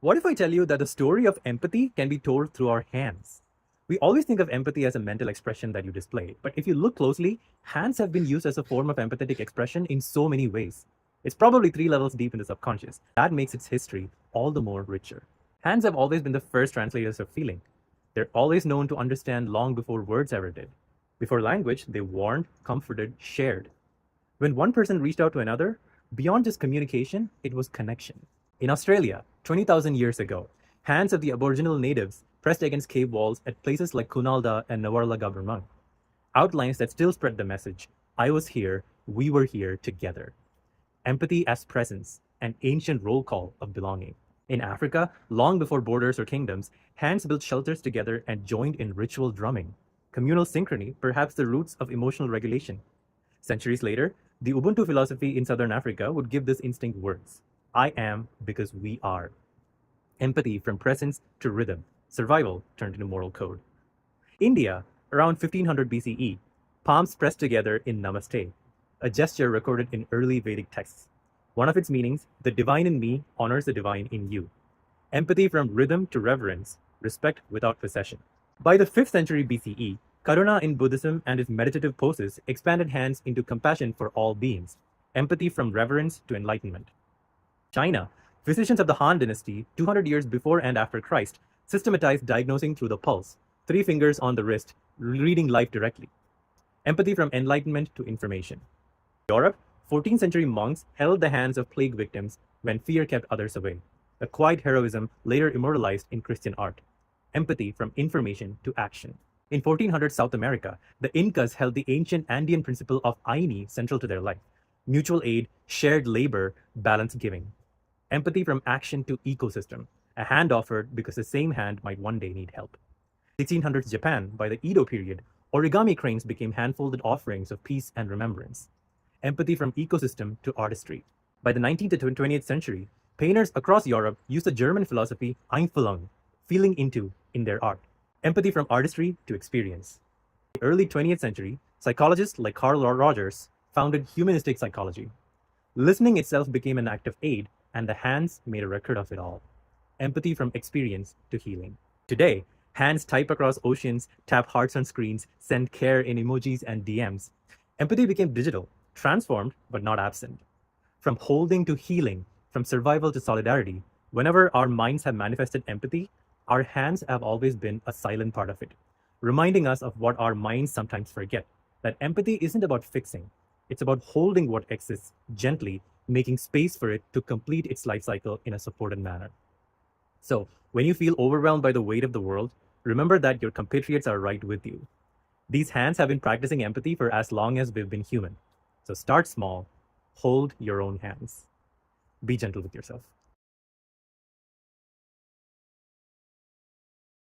What if I tell you that the story of empathy can be told through our hands? We always think of empathy as a mental expression that you display, but if you look closely, hands have been used as a form of empathetic expression in so many ways. It's probably 3 levels deep in the subconscious. That makes its history all the more richer. Hands have always been the first translators of feeling. They're always known to understand long before words ever did. Before language, they warned, comforted, shared. When one person reached out to another, beyond just communication, it was connection. In Australia, 20,000 years ago, hands of the Aboriginal natives pressed against cave walls at places like Koonalda and Gabarmang, outlines that still spread the message: I was here, we were here together. Empathy as presence, an ancient roll call of belonging. In Africa, long before borders or kingdoms, hands built shelters together and joined in ritual drumming. Communal synchrony, perhaps the roots of emotional regulation. Centuries later, the Ubuntu philosophy in southern Africa would give this instinct words: I am because we are. Empathy from presence to rhythm, survival turned into moral code. India, around 1500 BCE, palms pressed together in namaste, a gesture recorded in early Vedic texts. One of its meanings, the divine in me honors the divine in you. Empathy from rhythm to reverence, respect without possession. By the 5th century BCE, Karuna in Buddhism and its meditative poses expanded hands into compassion for all beings, empathy from reverence to enlightenment. China, physicians of the Han Dynasty, 200 years before and after Christ, systematized diagnosing through the pulse, 3 fingers on the wrist, reading life directly. Empathy from enlightenment to information. Europe, 14th century monks held the hands of plague victims when fear kept others away, a quiet heroism later immortalized in Christian art. Empathy from information to action. In 1400 South America, the Incas held the ancient Andean principle of ayni central to their life: mutual aid, shared labor, balanced giving. Empathy from action to ecosystem, a hand offered because the same hand might one day need help. 1600s Japan, by the Edo period, origami cranes became hand-folded offerings of peace and remembrance. Empathy from ecosystem to artistry. By the 19th to 20th century, painters across Europe used the German philosophy Einfühlung, feeling into, in their art. Empathy from artistry to experience. In the early 20th century, psychologists like Carl Rogers founded humanistic psychology. Listening itself became an act of aid, and the hands made a record of it all. Empathy from experience to healing. Today, hands type across oceans, tap hearts on screens, send care in emojis and DMs. Empathy became digital, transformed but not absent. From holding to healing, from survival to solidarity, whenever our minds have manifested empathy, our hands have always been a silent part of it, reminding us of what our minds sometimes forget: that empathy isn't about fixing, it's about holding what exists gently, making space for it to complete its life cycle in a supported manner. So, when you feel overwhelmed by the weight of the world, remember that your compatriots are right with you. These hands have been practicing empathy for as long as we've been human. So start small, hold your own hands. Be gentle with yourself.